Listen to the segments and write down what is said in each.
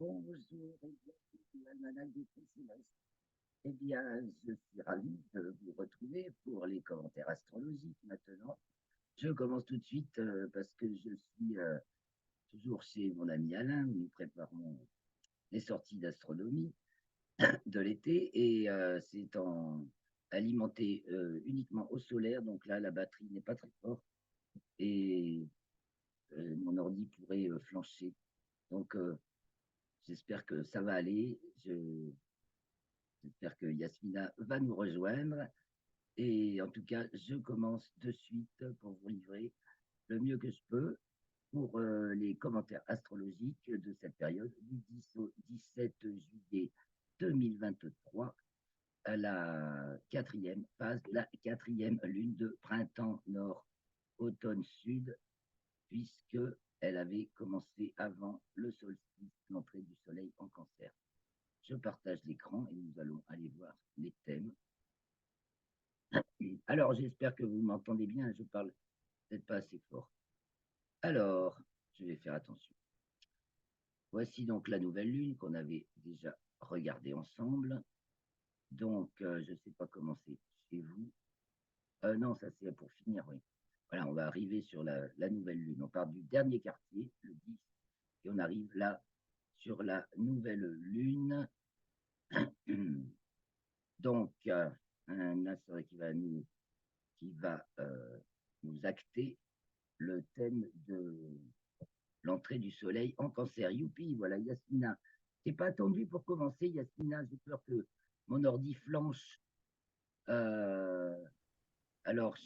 Bonjour et bienvenue à l'Almanach des Célestes. Eh bien, je suis ravi de vous retrouver pour les commentaires astrologiques maintenant. Je commence tout de suite parce que je suis toujours chez mon ami Alain, où nous préparons les sorties d'astronomie de l'été et c'est alimenté uniquement au solaire, donc là la batterie n'est pas très forte et mon ordi pourrait flancher. Donc j'espère que ça va aller. J'espère que Yasmina va nous rejoindre. Et en tout cas, je commence de suite pour vous livrer le mieux que je peux pour les commentaires astrologiques de cette période du 10 au 17 juillet 2023 à la quatrième phase, la quatrième lune de printemps nord, automne sud, puisque elle avait commencé avant le solstice, l'entrée du soleil en cancer. Je partage l'écran et nous allons aller voir les thèmes. Alors, j'espère que vous m'entendez bien, je parle peut-être pas assez fort. Alors, je vais faire attention. Voici donc la nouvelle lune qu'on avait déjà regardée ensemble. Donc, je ne sais pas comment c'est chez vous. Non, ça c'est pour finir, oui. Voilà, on va arriver sur la nouvelle lune. On part du dernier quartier, le 10, et on arrive là sur la nouvelle lune. Donc, un astre qui va nous acter le thème de l'entrée du soleil en cancer. Youpi, voilà, Yasmina. C'est pas attendu pour commencer, Yasmina. J'ai peur que mon ordi flanche. Euh, alors,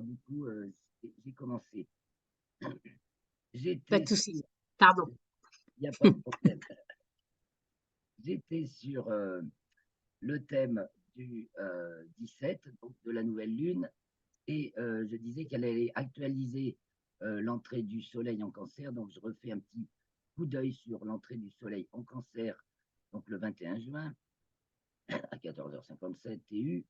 du coup, j'ai commencé. Pas J'étais de souci. Pardon. Il n'y a pas de problème. J'étais sur le thème du 17, donc de la nouvelle lune, et je disais qu'elle allait actualiser l'entrée du soleil en cancer. Donc, je refais un petit coup d'œil sur l'entrée du soleil en cancer, donc le 21 juin à 14h57 TU.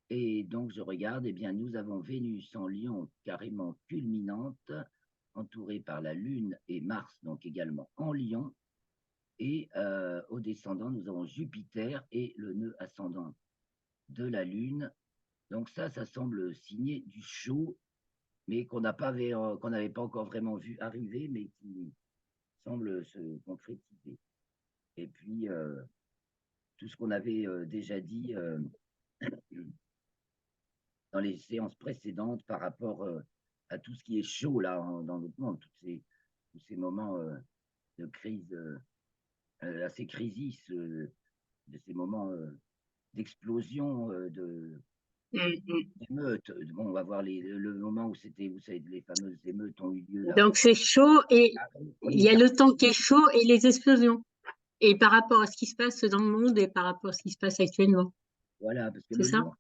Et donc, je regarde, eh bien, nous avons Vénus en Lion carrément culminante, entourée par la Lune et Mars, donc également en Lion. Et au descendant, nous avons Jupiter et le nœud ascendant de la Lune. Donc ça semble signer du chaud, mais qu'on n'avait pas encore vraiment vu arriver, mais qui semble se concrétiser. Et puis, tout ce qu'on avait déjà dit dans les séances précédentes par rapport à tout ce qui est chaud là dans notre monde, tous ces moments de crise assez crisis, de ces moments d'explosion, d'émeutes. Bon, on va voir le moment où c'était, vous savez, les fameuses émeutes ont eu lieu là. Donc, c'est chaud et il y a le temps qui est chaud et les explosions. Et par rapport à ce qui se passe dans le monde et par rapport à ce qui se passe actuellement. Voilà, parce que C'est le ça? lion,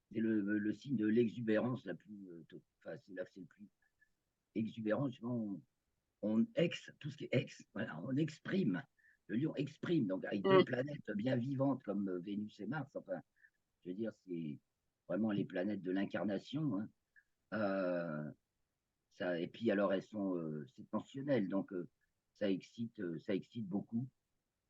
c'est le signe de l'exubérance la plus, enfin, c'est là que c'est le plus exubérant. Tout ce qui est voilà, on exprime. Le lion exprime, donc avec deux planètes bien vivantes comme Vénus et Mars. Enfin, je veux dire, c'est vraiment les planètes de l'incarnation. Hein. Et puis alors c'est tensionnel, donc ça excite beaucoup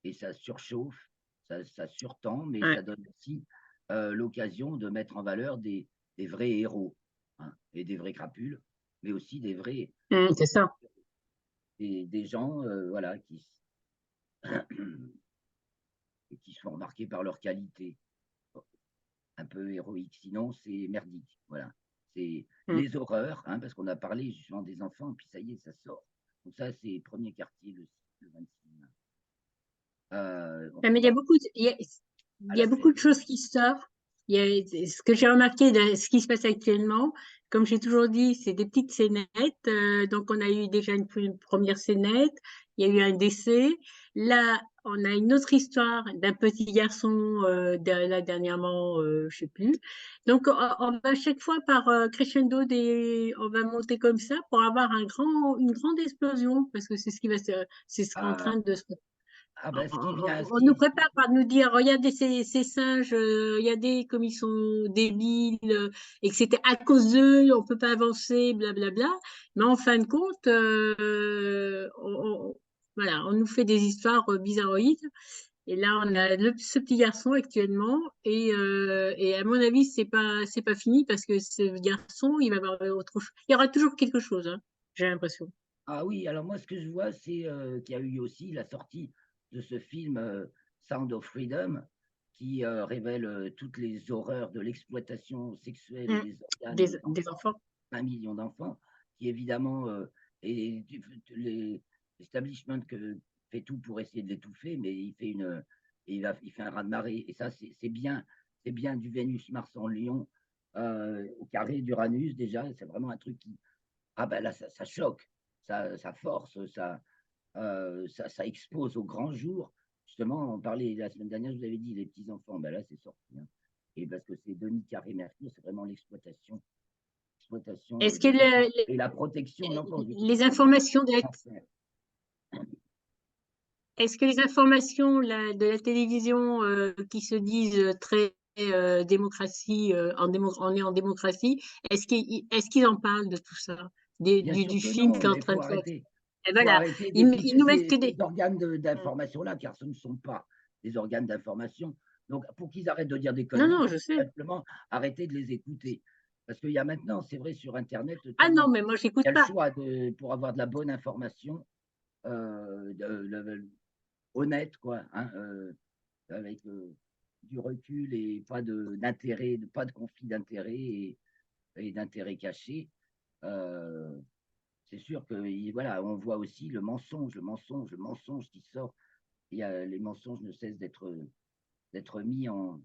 et ça surchauffe, ça surtend, mais ça donne aussi l'occasion de mettre en valeur des vrais héros, hein, et des vrais crapules, mais aussi des vrais C'est ça. des gens voilà qui sont remarqués par leur qualité un peu héroïque, sinon c'est merdique, voilà. C'est les horreurs, hein, parce qu'on a parlé justement des enfants, et puis ça y est, ça sort. Donc ça, c'est premier quartier, le 26 mai. Mais il y a beaucoup de choses qui sortent. Ce que j'ai remarqué de ce qui se passe actuellement, comme j'ai toujours dit, c'est des petites scénettes. Donc, on a eu déjà une première scénette, il y a eu un décès. Là, on a une autre histoire d'un petit garçon, là, dernièrement, je sais plus. Donc, on va à chaque fois par crescendo, on va monter comme ça pour avoir une grande explosion, parce que c'est ce qui c'est ce qui est en train de se Ben, on nous prépare par nous dire, regardez ces singes, regardez comme ils sont débiles, et que c'était à cause d'eux, on peut pas avancer, blablabla. Mais en fin de compte, Voilà, on nous fait des histoires bizarroïdes. Et là, on a ce petit garçon actuellement. Et à mon avis, c'est pas fini parce que ce garçon, il va avoir autre chose. Il y aura toujours quelque chose, hein, j'ai l'impression. Ah oui, alors moi, ce que je vois, c'est qu'il y a eu aussi la sortie de ce film Sound of Freedom, qui révèle toutes les horreurs de l'exploitation sexuelle Mm. des organes des Des enfants, enfants. 1 million d'enfants, qui évidemment, l'establishment fait tout pour essayer de l'étouffer, mais il fait un raz-de-marée. Et ça, c'est bien du Vénus, Mars en Lion, au carré d'Uranus déjà. C'est vraiment un truc qui, ah ben là, ça choque, ça force, ça expose au grand jour. Justement, on parlait la semaine dernière, je vous avais dit, les petits-enfants, ben là, c'est sorti, hein. Et parce que c'est demi-carré Mercure, c'est vraiment l'exploitation Est-ce que des enfants et la protection de l'enfance, du coup, les informations cancer. est-ce que les informations de la télévision qui se disent très démocratie, on est en démocratie, est-ce qu'ils en parlent de tout ça, Bien sûr du que film non, qui est en mais il train faut de faire? arrêter. Et Il faut voilà, arrêter ils d'écouter nous mettent que ces des. organes d'information-là, car ce ne sont pas des organes d'information. Donc, pour qu'ils arrêtent de dire des Non, conneries, non, il je faut sais. simplement arrêter de les écouter. Parce qu'il y a maintenant, c'est vrai, sur Internet, Ah non, tellement mais moi, il y j'écoute a le pas. choix pour avoir de la bonne information, honnête, quoi, hein, avec du recul et d'intérêt, pas de conflit d'intérêt et d'intérêt caché. Euh, c'est sûr que voilà, on voit aussi le mensonge qui sort. Les mensonges ne cessent d'être mis en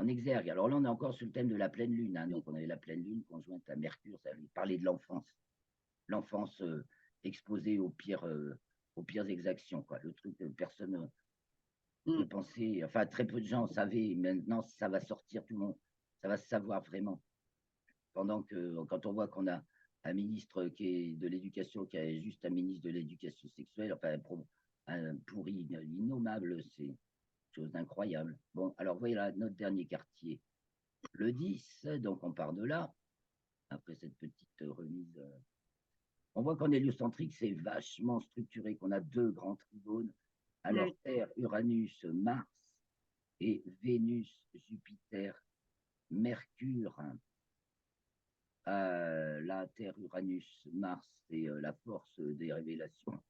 exergue. Alors là, on est encore sur le thème de la pleine lune, hein. Donc on avait la pleine lune conjointe à Mercure, ça avait parlé de l'enfance exposée aux pires exactions, quoi. Le truc que personne ne Mm. pensait, enfin très peu de gens savaient. Maintenant, ça va sortir, tout le monde, ça va se savoir vraiment. Pendant que quand on voit qu'on a un ministre qui est de l'éducation, qui est juste un ministre de l'éducation sexuelle, enfin un pourri, innommable, c'est chose d'incroyable. Bon, alors voilà notre dernier quartier, le 10, donc on part de là, après cette petite remise. On voit qu'en héliocentrique, c'est vachement structuré, qu'on a deux grands trigones, Mm. alors Terre, Uranus, Mars et Vénus, Jupiter, Mercure. La Terre, Uranus, Mars, c'est la force des révélations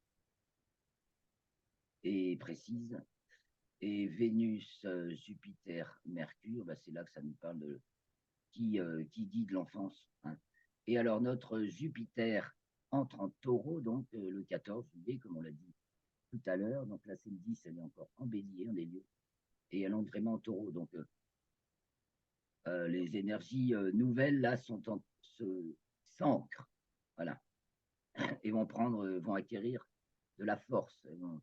et précise. Et Vénus, Jupiter, Mercure, bah, c'est là que ça nous parle de qui dit de l'enfance, hein. Et alors notre Jupiter entre en taureau, donc le 14 juillet, comme on l'a dit tout à l'heure. Donc là, c'est le 10, elle est encore en bélier, en Hélios. Et elle entre vraiment en taureau. Donc les énergies nouvelles, là, s'ancrent. Voilà. Et vont acquérir de la force. Elles vont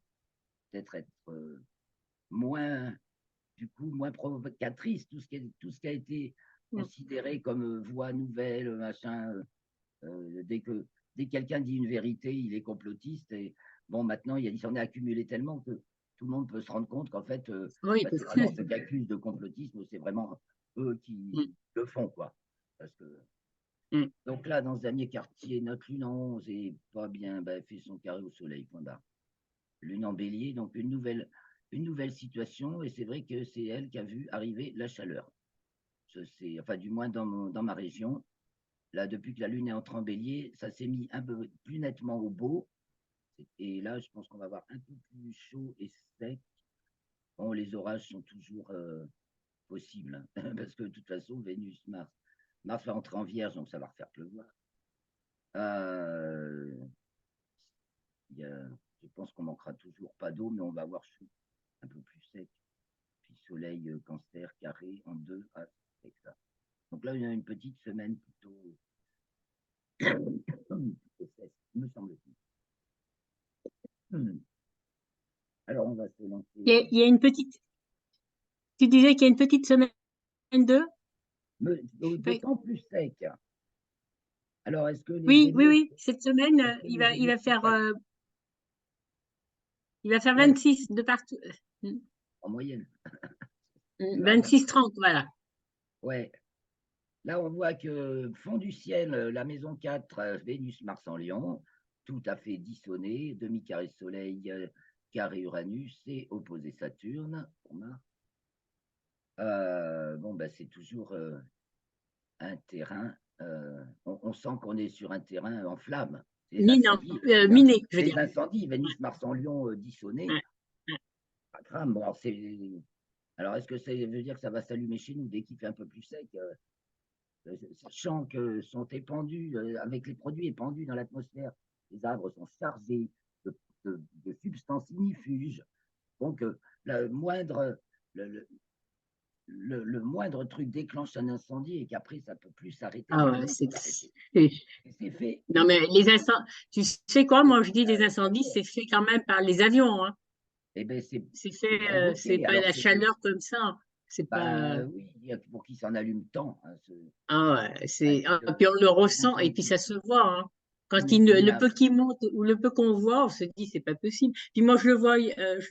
peut-être être moins, du coup, moins provocatrices. Tout ce qui a été Mm. considéré comme voix nouvelle, machin, dès que quelqu'un dit une vérité, il est complotiste. Et bon, maintenant, il s'en est accumulé tellement que tout le monde peut se rendre compte qu'en fait, Oui, bah, c'est parce que. vraiment ceux qui accusent de complotisme, c'est vraiment eux qui Mm. le font, quoi. Parce que Mm. donc là, dans ce dernier quartier, notre lune en 11 est pas bien, bah, elle fait son carré au soleil, point barre. Lune en bélier, donc une nouvelle situation, et c'est vrai que c'est elle qui a vu arriver la chaleur. Enfin, du moins dans ma région. Là, depuis que la lune est entrée en bélier, ça s'est mis un peu plus nettement au beau. Et là, je pense qu'on va avoir un peu plus chaud et sec. Bon, les orages sont toujours possibles, hein, parce que de toute façon, Vénus, Mars va entrer en vierge, donc ça va refaire pleuvoir. Euh, je pense qu'on manquera toujours pas d'eau, mais on va avoir chaud, un peu plus sec. Puis soleil, cancer, carré, en deux, avec ça. Donc là, il y a une petite semaine plutôt, plutôt sèche, me semble-t-il. Alors, on va se lancer. il y a une petite. Tu disais qu'il y a une petite semaine de. De temps plus sec. Alors, est-ce que les Oui, oui, Gémeaux, oui. Cette semaine, est-ce que les il Gémeaux sont prêts? va faire Ouais, 26 de partout. en moyenne. C'est pas mal. 26-30, voilà. Ouais. Là, on voit que fond du ciel, la maison 4, Vénus, Mars en Lion. tout à fait dissonné, demi-carré Soleil, carré Uranus et opposé Saturne pour Mars. Bon, ben, c'est toujours un terrain, on sent qu'on est sur un terrain en flammes. Les Minant, incendies, miné, je veux les dire. incendies, Vénus, Mars en Lion dissonné, Ouais, ouais. pas grave. Bon, alors, est-ce que ça veut dire que ça va s'allumer chez nous dès qu'il fait un peu plus sec, sachant que sont épandus, avec les produits épandus dans l'atmosphère, les arbres sont chargés de substances ignifuges. Donc, le moindre, le, le moindre truc déclenche un incendie et qu'après, ça ne peut plus s'arrêter, Ah les ouais, flammes c'est. vont s'arrêter. Et c'est fait Non, mais les incendies, tu sais quoi, moi je dis des avec la incendies, terre. c'est fait quand même par les avions, hein. Eh bien, C'est c'est fait, c'est provoqué. pas Alors, la c'est fait. chaleur comme ça. C'est pas. Bah oui, il y a pour qui s'en allume tant, hein, Ah ouais, puis on le les ressent et puis incendies ça se voit, hein. Quand le peu inestimables. qui monte ou le peu qu'on voit, on se dit c'est pas possible. Puis moi je le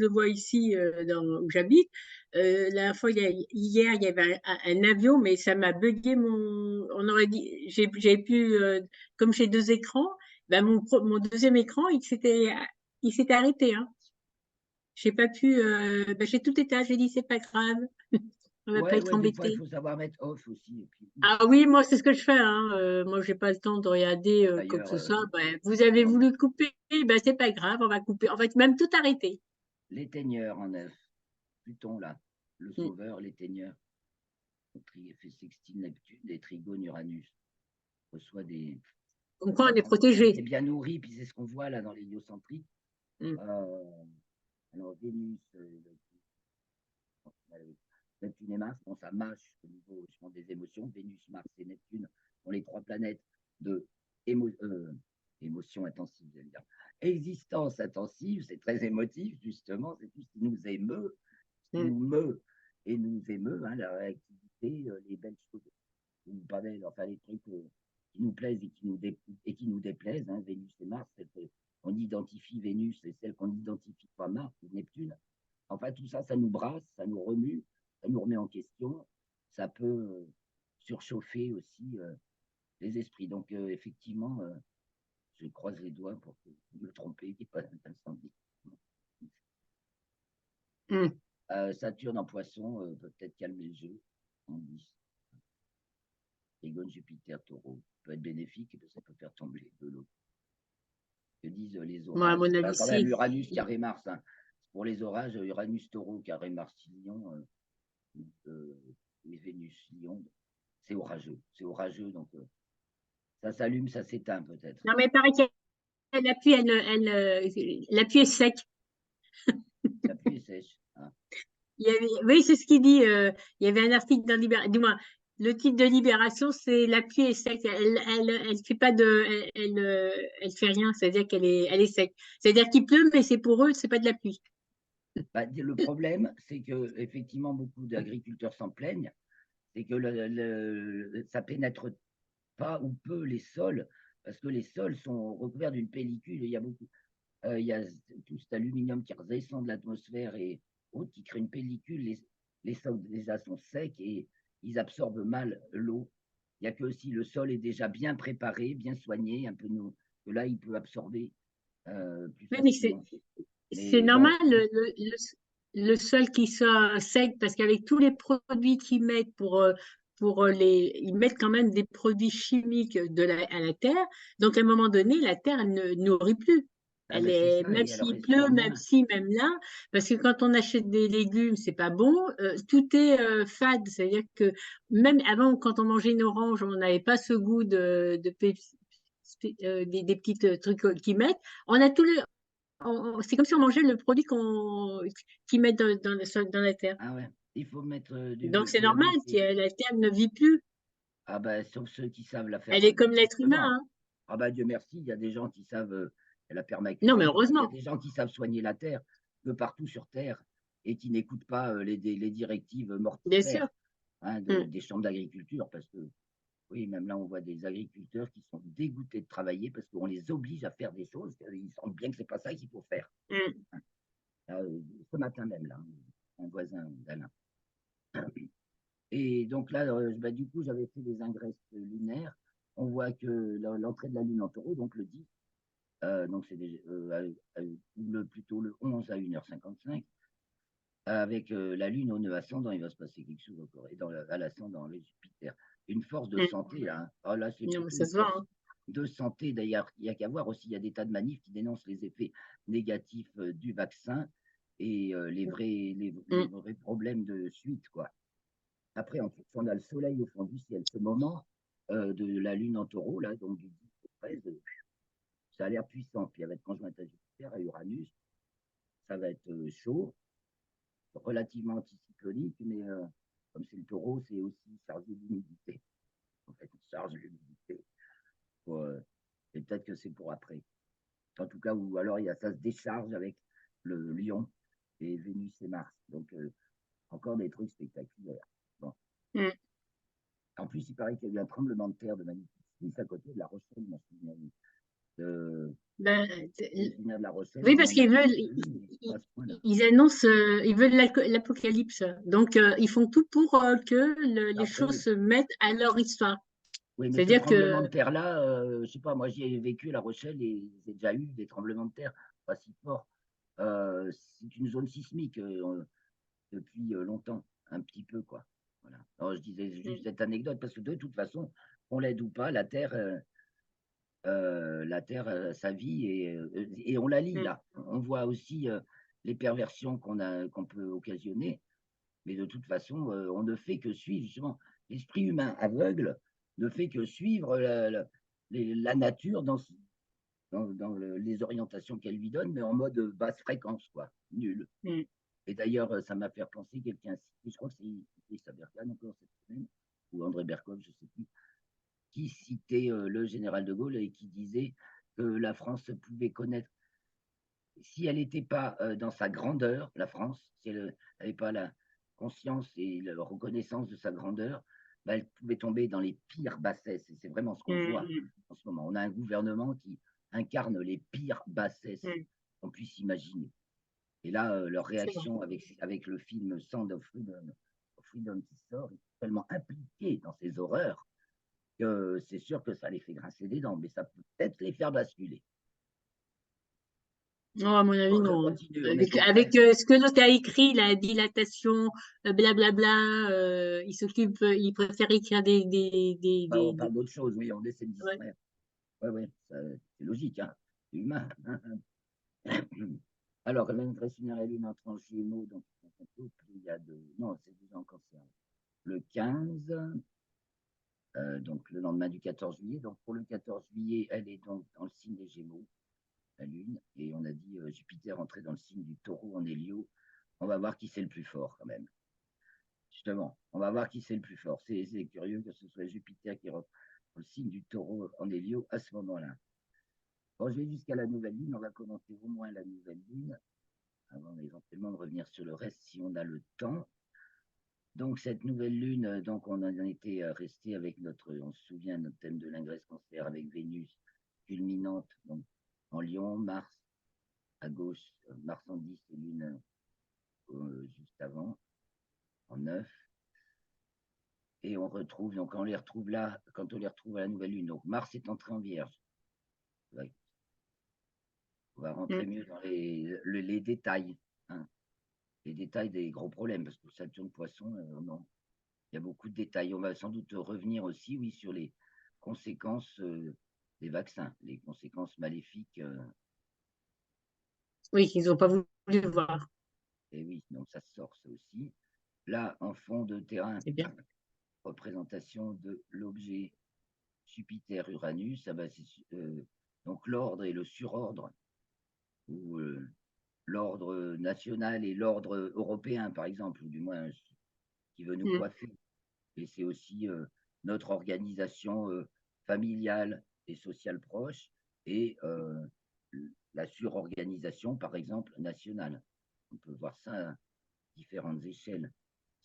vois ici où j'habite. La dernière fois, hier, il y avait un avion, mais ça m'a bugué on aurait dit, j'ai pu, comme j'ai deux écrans, ben mon deuxième écran, il s'était arrêté, hein. J'ai pas pu, ben j'ai tout éteint, j'ai dit c'est pas grave, on va pas Ouais, être ouais, des fois, il embêté. faut savoir mettre off aussi. Et puis, Ah oui, moi, c'est ce que je fais, hein. Moi, j'ai pas le temps de regarder quoi que d'ailleurs, ce soit. Ben, vous avez bon, voulu couper, ben, c'est pas grave, on va couper. On va même tout arrêter. l'éteigneur en neuf, Pluton, là, le Mm. sauveur, l'éteigneur, fait sextile Neptune, des trigones Uranus, reçoit des. Comme quoi, on est On était protégé. bien nourri, puis c'est ce qu'on voit là dans l'héliocentrique. Mm. Alors, Vénus, Neptune et Mars, bon, ça marche au niveau des émotions. Vénus, Mars et Neptune sont les trois planètes de émotion intensive, j'allais dire. Existence intensive, c'est très émotif, justement, c'est tout ce qui nous émeut, ce qui Mm. nous meut et nous émeut, hein, la réactivité, les belles choses, ou pas belles, enfin les trucs qui nous plaisent et qui nous déplaisent, hein, Vénus et Mars, on identifie Vénus, c'est celle qu'on n'identifie pas Mars ou Neptune. Enfin, tout ça, ça nous brasse, ça nous remue, ça nous remet en question, ça peut surchauffer aussi les esprits. Donc, effectivement, je croise les doigts pour me tromper, qu'il n'y ait pas d'incendie. Mm. Saturne en poisson peut peut-être calmer le jeu, on dit. Trigone, Jupiter, taureau, peut être bénéfique, et ça peut faire tomber de l'eau. Que disent les Moi, à orages? mon avis, Quand même, si. Uranus, carré Mars. Hein. Pour les orages, Uranus, taureau, carré Mars, Lion, et Vénus, Lion, c'est orageux. C'est orageux, donc ça s'allume, ça s'éteint peut-être. Non, mais il paraît que l'appui est sec. La pluie est sèche. Hein. Oui, c'est ce qu'il dit. Il y avait un article dans Libération. Du moins, le titre de Libération, c'est La pluie est sec. Elle fait pas elle fait rien. C'est-à-dire elle est sec. C'est-à-dire qu'il pleut, mais c'est pour eux, c'est pas de la pluie. Bah, le problème, c'est que effectivement beaucoup d'agriculteurs s'en plaignent, c'est que ça pénètre pas ou peu les sols, parce que les sols sont recouverts d'une pellicule. Il y a il y a tout cet aluminium qui redescend de l'atmosphère et autres, qui crée une pellicule. Les sols déjà sont secs et ils absorbent mal l'eau. Il y a que si le sol est déjà bien préparé, bien soigné, un peu nous, que là il peut absorber plus Oui, mais c'est facilement. c'est Mais normal bon, le sol qui soit sec, parce qu'avec tous les produits qu'ils mettent ils mettent quand même des produits chimiques à la terre. Donc, à un moment donné, la terre, elle ne nourrit plus. ah ben c'est ça, Même et elle s'il pleut, respire même moins. si, même là, parce que quand on achète des légumes, c'est pas bon, tout est fade. C'est-à-dire que même avant, quand on mangeait une orange, on n'avait pas ce goût des petits trucs qu'ils mettent. On a tout c'est comme si on mangeait le produit qu'ils mettent dans la terre. Ah ouais, il faut mettre Donc c'est de la normal que laisser. la terre ne vit plus. Ah ben sauf ceux qui savent la faire Elle est comme l'être humain, correctement. hein. Ah ben Dieu merci, il y a des gens qui savent la Non, mais permaculture, il y a heureusement, des gens qui savent soigner la terre de partout sur terre et qui n'écoutent pas les directives bien sûr. mortifères, hein, Mm. des chambres d'agriculture, parce que oui, même là on voit des agriculteurs qui sont dégoûtés de travailler parce qu'on les oblige à faire des choses, ils sentent bien que c'est pas ça qu'il faut faire. Mm. Ce matin même là, un voisin d'Alain. Et donc là, bah, du coup, j'avais fait des ingresses lunaires. On voit que l'entrée de la Lune en taureau, donc le 10, donc c'est plutôt le 11 à 1h55. Avec la Lune au nœud ascendant, il va se passer quelque chose encore. Et à l'ascendant, le Jupiter. Une force de santé, là. Hein. Ah, là, c'est Non, plutôt ça une se voit. force de santé. D'ailleurs, il n'y a qu'à voir aussi, il y a des tas de manifs qui dénoncent les effets négatifs du vaccin et les vrais problèmes de suite, quoi. Après, en plus, on a le soleil au fond du ciel. Ce moment de la Lune en taureau, là, donc du 10 au 13, ça a l'air puissant. Puis avec conjointe à Jupiter, à Uranus, ça va être chaud, relativement anticyclonique, mais comme c'est le taureau, c'est aussi chargé d'humidité. En fait, il charge l'humidité. Et peut-être que c'est pour après. En tout cas, ou alors ça se décharge avec le Lion et Vénus et Mars. Donc, encore des trucs spectaculaires. Bon. En plus, il paraît qu'il y a eu un tremblement de terre de magnifique à côté de La Rochelle, moi, je me souviens. De La Rochelle, Oui, parce ils annoncent, ils veulent l'apocalypse. Donc, ils font tout pour que les choses se mettent à leur histoire. Oui, mais ce tremblement de terre-là, je ne sais pas, moi j'y ai vécu à La Rochelle et j'ai déjà eu des tremblements de terre pas si forts. C'est une zone sismique depuis longtemps, un petit peu, quoi. Voilà. Alors, je disais juste cette anecdote parce que de toute façon, on l'aide ou pas, la Terre, sa vie et on la lit là. On voit aussi les perversions qu'on peut occasionner, mais de toute façon, on ne fait que suivre justement l'esprit humain aveugle ne fait que suivre la nature dans les orientations qu'elle lui donne, mais en mode basse fréquence, quoi, nul. Et d'ailleurs, ça m'a fait penser quelqu'un, je crois que c'est Sabergan encore cette semaine, ou André Berkoff, je ne sais plus, qui citait le général de Gaulle et qui disait que la France pouvait connaître, si elle n'était pas dans sa grandeur, la France, si elle n'avait pas la conscience et la reconnaissance de sa grandeur, bah, elle pouvait tomber dans les pires bassesses. Et c'est vraiment ce qu'on voit en ce moment. On a un gouvernement qui incarne les pires bassesses qu'on puisse imaginer. Et là, leur réaction avec le film Sound of Freedom qui sort, est tellement impliquée dans ces horreurs que c'est sûr que ça les fait grincer des dents, mais ça peut peut-être les faire basculer. Non, à mon avis, non. Avec ce que l'autre a écrit, la dilatation, blablabla, il préfère écrire On parle d'autre chose, oui, on essaie de distraire. Oui, c'est logique, hein, c'est humain. Alors, l'ingresse lunaire et lune entre en Gémeaux, donc il y a non, c'est déjà en Cancer. Le 15, donc le lendemain du 14 juillet. Donc pour le 14 juillet, elle est donc dans le signe des Gémeaux, la Lune, et on a dit Jupiter entrait dans le signe du Taureau en Hélio. On va voir qui c'est le plus fort quand même. Justement, on va voir qui c'est le plus fort. C'est curieux que ce soit Jupiter qui rentre dans le signe du Taureau en Hélio à ce moment-là. Bon, je vais jusqu'à la nouvelle lune. On va commenter au moins la nouvelle lune avant éventuellement de revenir sur le reste si on a le temps. Donc cette nouvelle lune, donc on en était resté avec on se souvient, notre thème de l'ingresse cancer avec Vénus culminante donc, en Lion, Mars à gauche, Mars en 10 et Lune juste avant, en 9. Et on retrouve, donc on les retrouve là, quand on les retrouve à la nouvelle lune, donc Mars est entré en Vierge. Ouais. On va rentrer mieux dans les détails, hein. Les détails des gros problèmes, parce que Saturne Poisson, non. Il y a beaucoup de détails. On va sans doute revenir aussi, oui, sur les conséquences des vaccins, les conséquences maléfiques. Oui, qu'ils n'ont pas voulu voir. Et oui, donc ça sort ça aussi. Là, en fond de terrain, représentation de l'objet Jupiter-Uranus. Donc l'ordre et le surordre, ou l'ordre national et l'ordre européen, par exemple, ou du moins qui veut nous coiffer. Et c'est aussi notre organisation familiale et sociale proche et la surorganisation, par exemple, nationale. On peut voir ça à différentes échelles.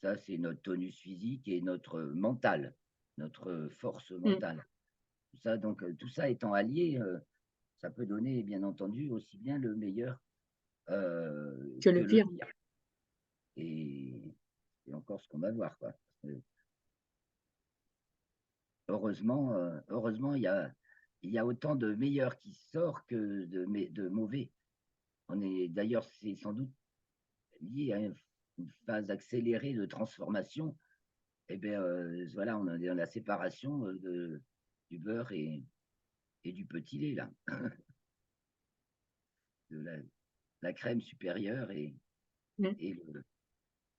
Ça, c'est notre tonus physique et notre mental, notre force mentale. Tout ça étant allié, ça peut donner, bien entendu, aussi bien le meilleur que le pire. Et c'est encore ce qu'on va voir, quoi. Heureusement, il y il y a autant de meilleurs qui sortent que de mauvais. D'ailleurs, c'est sans doute lié à une phase accélérée de transformation. Et bien, voilà, on est dans la séparation du beurre et du petit lait, là. De la crème supérieure et Mm.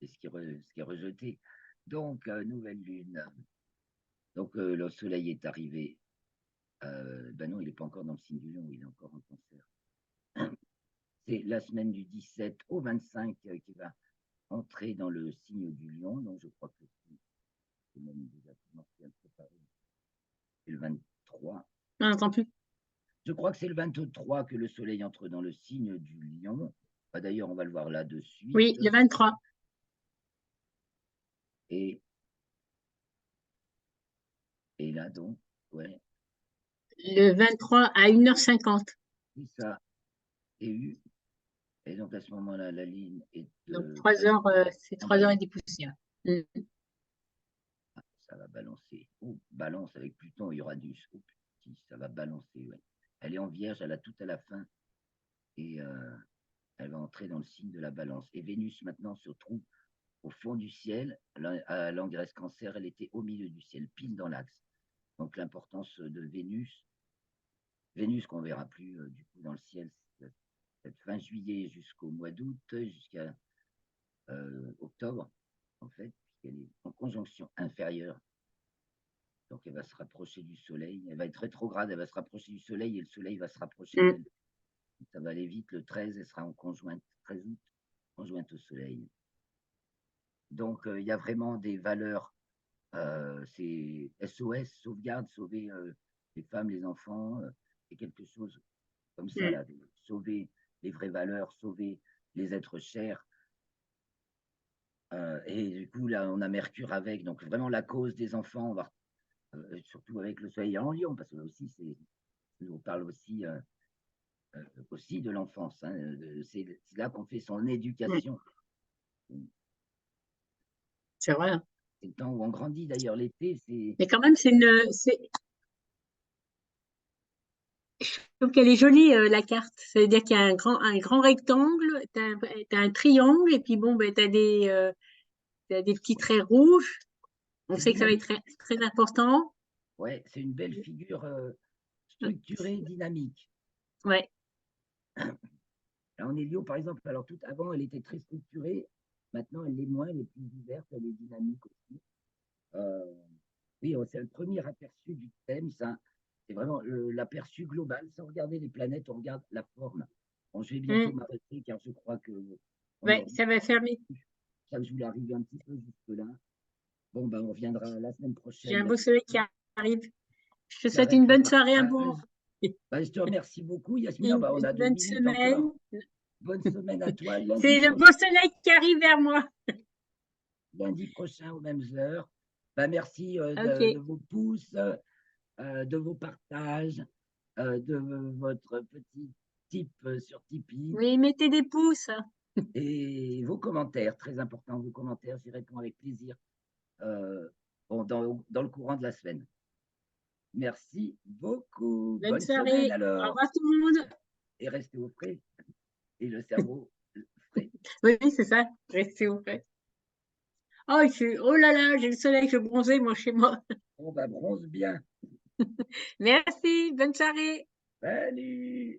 ce qui est rejeté. Donc, nouvelle lune. Donc, le soleil est arrivé. Ben non, il n'est pas encore dans le signe du lion, il est encore en cancer. C'est la semaine du 17 au 25 qui va entrer dans le signe du lion. Donc, je crois que c'est même déjà commencé à le préparer. C'est le 23. On n'entend plus. Je crois que c'est le 23 que le soleil entre dans le signe du lion. D'ailleurs, on va le voir là de suite. Oui, le 23. Et là, donc, ouais. Le 23 à 1h50. C'est ça. Et donc, à ce moment-là, la ligne est. Donc, 3 heures, c'est 3 heures et des poussières. Mm. Ça va balancer. Oh, balance avec Pluton et Uranus. Oh, petit, ça va balancer, ouais. Elle est en vierge, elle a tout à la fin. Et elle va entrer dans le signe de la balance. Et Vénus, maintenant, se trouve au fond du ciel. À l'Angresse Cancer, elle était au milieu du ciel, pile dans l'axe. Donc, l'importance de Vénus qu'on ne verra plus du coup dans le ciel cette fin juillet jusqu'au mois d'août, jusqu'à octobre, en fait, puisqu'elle est en conjonction inférieure. Donc elle va se rapprocher du soleil, elle va être rétrograde, elle va se rapprocher du soleil et le soleil va se rapprocher d'elle. Ça va aller vite, le 13, elle sera en conjointe, 13 août, conjointe au soleil. Donc il y a vraiment des valeurs, c'est SOS, sauvegarde, sauver les femmes, les enfants, c'est quelque chose comme ça, là, sauver les vraies valeurs, sauver les êtres chers. Et du coup, là, on a Mercure avec, donc vraiment la cause des enfants, on va, surtout avec le soleil en lion, parce que aussi, on parle aussi, aussi de l'enfance. Hein, c'est là qu'on fait son éducation. C'est vrai. C'est le temps où on grandit, d'ailleurs, l'été, c'est. Mais quand même, je trouve qu'elle est jolie, la carte. C'est-à-dire qu'il y a un grand rectangle, tu as un triangle, et puis bon, ben, tu as des petits traits rouges. On sait que ça va être très, très important. Ouais, c'est une belle figure structurée, dynamique. Ouais. Là, on est Lyon, par exemple. Alors, tout avant, elle était très structurée. Maintenant, elle l'est moins, elle est plus diverse, elle est dynamique aussi. Oui, c'est le premier aperçu du thème. C'est vraiment l'aperçu global. Sans regarder les planètes, on regarde la forme. Bon, je vais bientôt m'arrêter car je crois que Ouais, ça va fermer. Ça, je voulais arriver un petit peu jusque-là. Bon, ben, on reviendra la semaine prochaine. J'ai un beau soleil qui arrive. Je te souhaite J'arrête une le bonne soirée, un bon. Ben, je te remercie beaucoup, Yasmina. Ben, on a 2 bonne minutes semaine. encore. Bonne semaine à toi. C'est le beau soleil qui arrive vers moi. Lundi prochain aux mêmes heures. Ben, merci de vos pouces, de vos partages, de votre petit tip sur Tipeee. Oui, mettez des pouces. Et vos commentaires, très important, vos commentaires, j'y réponds avec plaisir dans le courant de la semaine. Merci beaucoup. Bonne soirée. Semaine alors. Au revoir tout le monde. Et restez au frais. Et le cerveau frais. Oui, c'est ça. Restez au frais. Oh, oh là là, j'ai le soleil, je bronzais moi chez moi. On va bronze bien. Merci, bonne soirée. Salut.